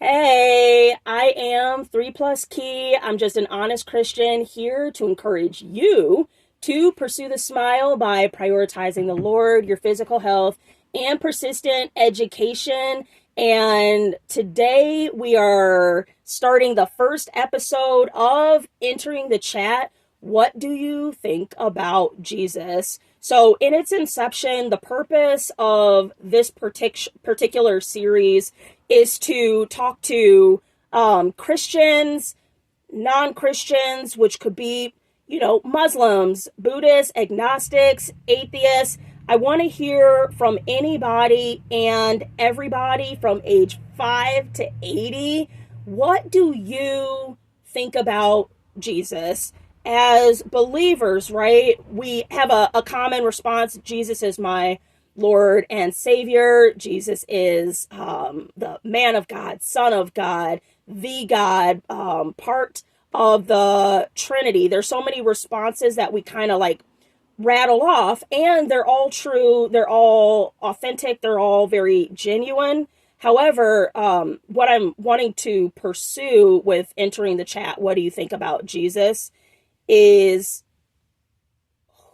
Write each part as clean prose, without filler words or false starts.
Hey, I am 3+Kei. I'm just an honest Christian here to encourage you to pursue the smile by prioritizing the Lord, your physical health, and persistent education. And today we are starting the first episode of Entering the Chat. What do you think about Jesus? So, in its inception, the purpose of this particular series is to talk to Christians, non-Christians, which could be, Muslims, Buddhists, agnostics, atheists. I want to hear from anybody and everybody from age 5 to 80. What do you think about Jesus? As believers, right, we have a common response. Jesus is my Lord and Savior. Jesus is the man of God, Son of God, the God, part of the Trinity. There's so many responses that we kind of like rattle off, and they're all true. They're all authentic. They're all very genuine. However, what I'm wanting to pursue with entering the chat, what do you think about Jesus, is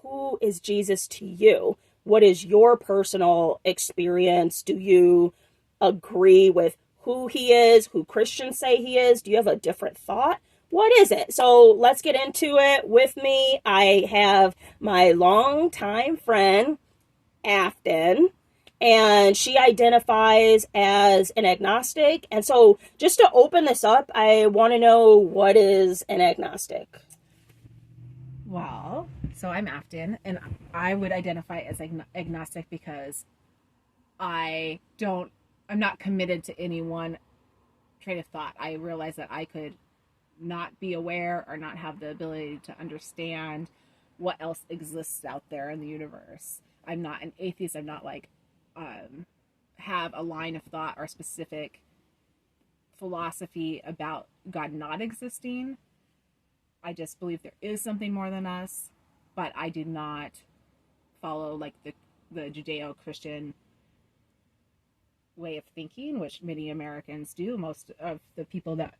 who is Jesus to you? What is your personal experience? Do you agree with who he is, who Christians say he is? Do you have a different thought? What is it? So let's get into it. With me, I have my longtime friend, Afton, and she identifies as an agnostic. And so just to open this up, I want to know, what is an agnostic? Well, so I'm Afton, and I would identify as agnostic because I'm not committed to any one train of thought. I realize that I could not be aware or not have the ability to understand what else exists out there in the universe. I'm not an atheist. I'm not have a line of thought or specific philosophy about God not existing. I just believe there is something more than us, but I do not follow the Judeo-Christian way of thinking, which many Americans do. Most of the people that,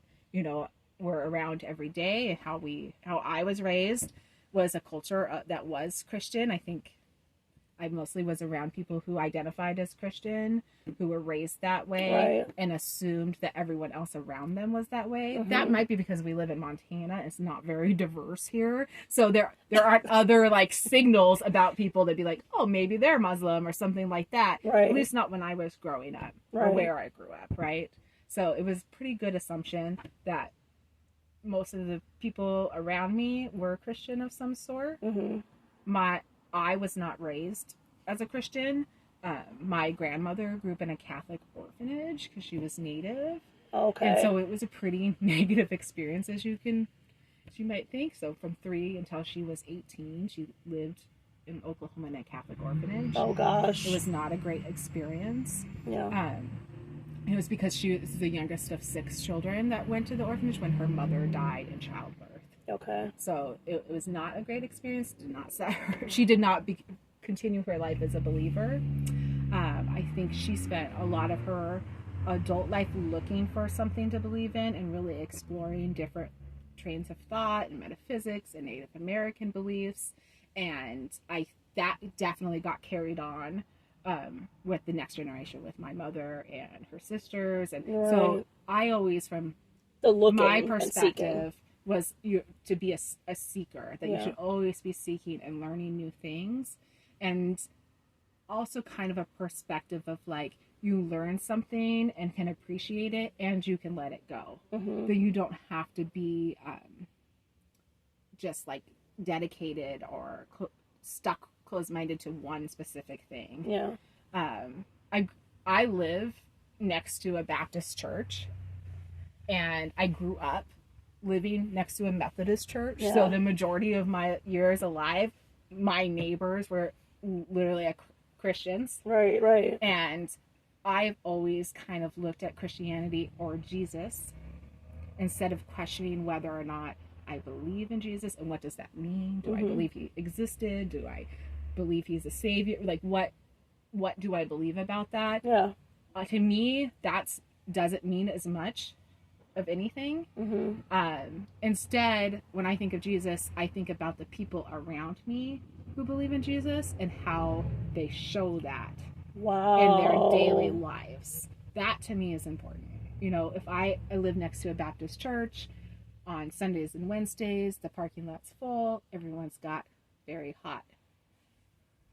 were around every day, how I was raised was a culture that was Christian. I think I mostly was around people who identified as Christian, who were raised that way, Right. and assumed that everyone else around them was that way. Mhm. That might be because we live in Montana. It's not very diverse here. So there aren't other signals about people that be like, oh, maybe they're Muslim or something like that. Right. At least not when I was growing up or Right. where I grew up, right? So it was pretty good assumption that most of the people around me were Christian of some sort. Mm-hmm. I was not raised as a Christian. My grandmother grew up in a Catholic orphanage because she was Native. Okay. And so it was a pretty negative experience, as you might think. So from 3 until she was 18, she lived in Oklahoma in a Catholic orphanage. Oh gosh. It was not a great experience. Yeah. It was because she was the youngest of 6 children that went to the orphanage when her mother died in childbirth. Okay. So it was not a great experience. Did not set her. She did not continue her life as a believer. I think she spent a lot of her adult life looking for something to believe in and really exploring different trains of thought and metaphysics and Native American beliefs. And that definitely got carried on with the next generation, with my mother and her sisters. And Right. so I always, from my perspective, was to be a seeker, that you should always be seeking and learning new things. And also kind of a perspective of you learn something and can appreciate it and you can let it go. Mm-hmm. That you don't have to be just dedicated or stuck closed-minded to one specific thing. Yeah. I live next to a Baptist church, and I grew up living next to a Methodist church. Yeah. So the majority of my years alive, my neighbors were literally Christians. Right. And I've always kind of looked at Christianity or Jesus instead of questioning whether or not I believe in Jesus and what does that mean. Do I believe he existed? Do I believe he's a savior? What do I believe about that? Yeah. To me, that's doesn't mean as much of anything. Instead, when I think of Jesus, I think about the people around me who believe in Jesus and how they show that in their daily lives. That to me is important. You know, if I live next to a Baptist church, on Sundays and Wednesdays, the parking lot's full, everyone's got very hot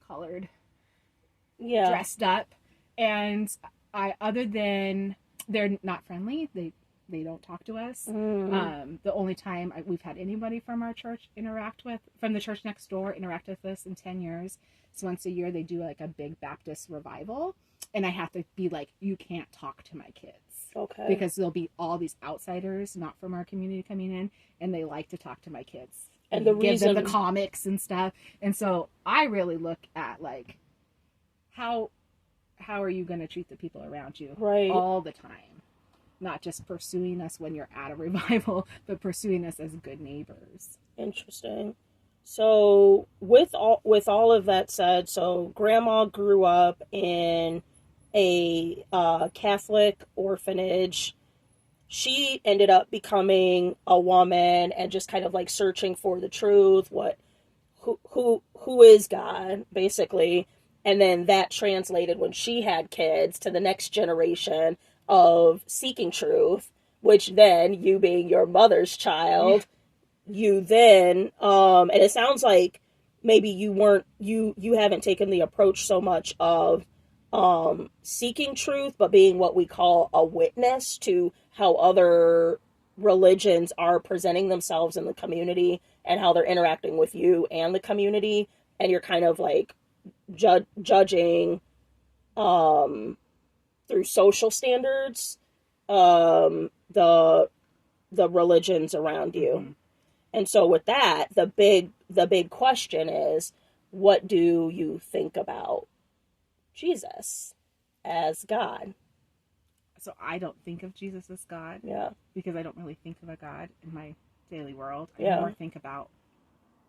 colored, dressed up, and other than they're not friendly, they don't talk to us. The only time we've had anybody from our church from the church next door interact with us in 10 years. So once a year they do like a big Baptist revival, and I have to be like, you can't talk to my kids. Okay. Because there'll be all these outsiders, not from our community, coming in, and they like to talk to my kids. And give them the comics and stuff. And so I really look at like, how are you going to treat the people around you all the time? Not just pursuing us when you're at a revival, but pursuing us as good neighbors. Interesting. So with all of that said, so Grandma grew up in a Catholic orphanage. She ended up becoming a woman and just kind of like searching for the truth, who is God, basically. And then that translated when she had kids to the next generation of seeking truth, which then, you being your mother's child, you then, and it sounds like maybe you haven't taken the approach so much of seeking truth, but being what we call a witness to how other religions are presenting themselves in the community and how they're interacting with you and the community, and you're kind of like judging through social standards the religions around you. And so with that, the big question is, what do you think about Jesus as God? So I don't think of Jesus as God. Yeah. Because I don't really think of a God in my daily world. I more think about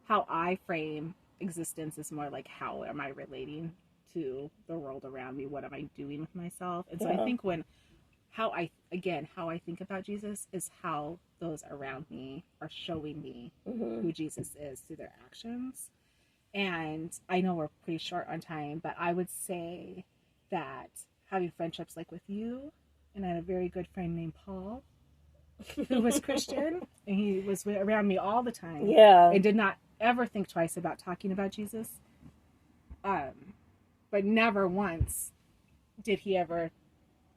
how I frame existence is more like, how am I relating to the world around me? What am I doing with myself? And so I think how I think about Jesus is how those around me are showing me who Jesus is through their actions. And I know we're pretty short on time, but I would say that having friendships like with you, and I had a very good friend named Paul, who was Christian, and he was around me all the time. Yeah. And did not ever think twice about talking about Jesus. But never once did he ever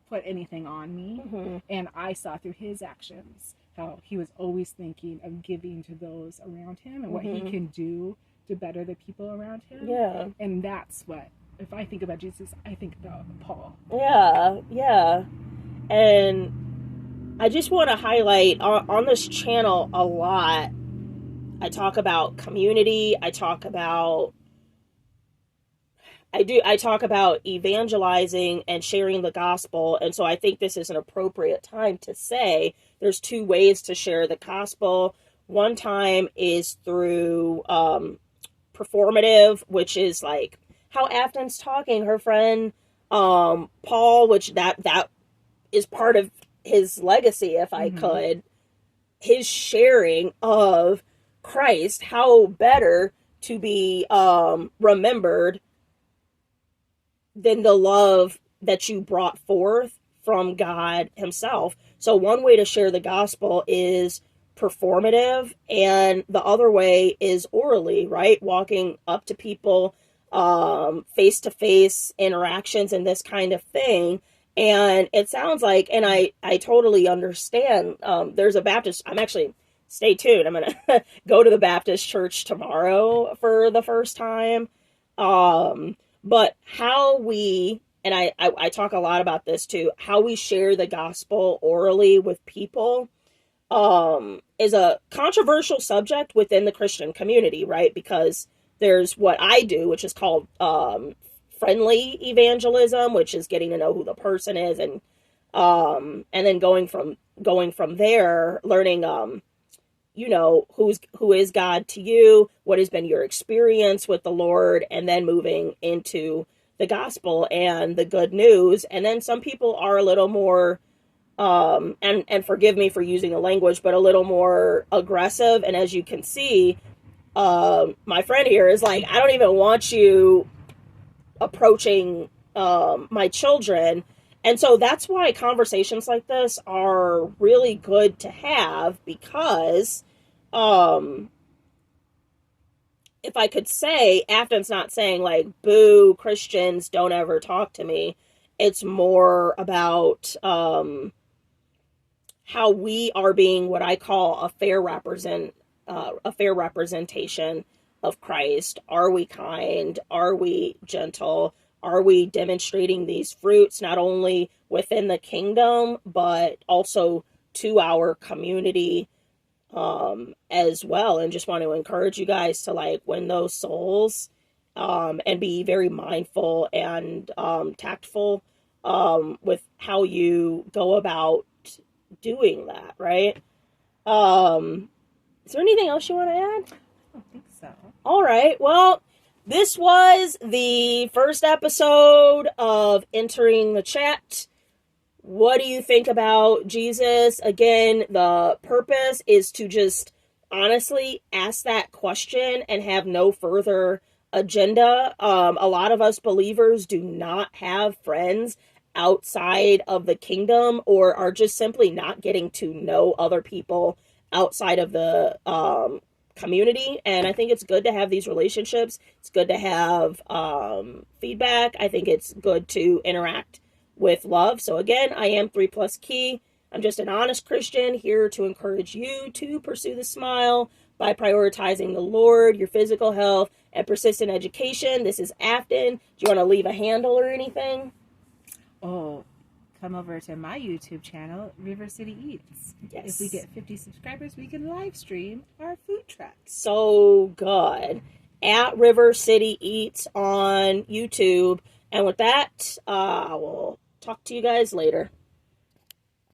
put anything on me. And I saw through his actions how he was always thinking of giving to those around him and what he can do to better the people around him. Yeah. And that's what, if I think about Jesus, I think about Paul. Yeah. And I just want to highlight on this channel a lot, I talk about community. I talk about evangelizing and sharing the gospel. And so I think this is an appropriate time to say there's two ways to share the gospel. One time is through performative, which is like how Afton's talking, her friend Paul, which that is part of his legacy, if I could, his sharing of Christ. How better to be remembered than the love that you brought forth from God himself. So one way to share the gospel is performative, and the other way is orally, right? Walking up to people, face-to-face interactions and this kind of thing. And it sounds like, and I totally understand, there's a Baptist, stay tuned, I'm going to go to the Baptist church tomorrow for the first time. But how we, and I talk a lot about this too, how we share the gospel orally with people, is a controversial subject within the Christian community, right? Because there's what I do, which is called, friendly evangelism, which is getting to know who the person is, and then going from there, learning, who is God to you, what has been your experience with the Lord, and then moving into the gospel and the good news. And then some people are a little more and forgive me for using the language, but a little more aggressive. And as you can see, my friend here is like, I don't even want you approaching my children. And so that's why conversations like this are really good to have, because if I could say, Afton's not saying like, boo, Christians, don't ever talk to me. It's more about how we are being what I call a fair representation of Christ. Are we kind? Are we gentle? Are we demonstrating these fruits not only within the kingdom, but also to our community as well? And just want to encourage you guys to like win those souls and be very mindful and tactful with how you go about doing that, right? Is there anything else you want to add? I don't think so. All right. Well, this was the first episode of Entering the Chat. What do you think about Jesus? Again, the purpose is to just honestly ask that question and have no further agenda. A lot of us believers do not have friends outside of the kingdom, or are just simply not getting to know other people outside of the community. And I think it's good to have these relationships. It's good to have feedback. I think it's good to interact with love. So again, I am 3+Kei. I'm just an honest Christian here to encourage you to pursue the smile by prioritizing the Lord, your physical health, and persistent education. This is Afton. Do you want to leave a handle or anything? Oh, come over to my YouTube channel, River City Eats. Yes. If we get 50 subscribers, we can live stream our food truck. So good. At River City Eats on YouTube. And with that, I will talk to you guys later.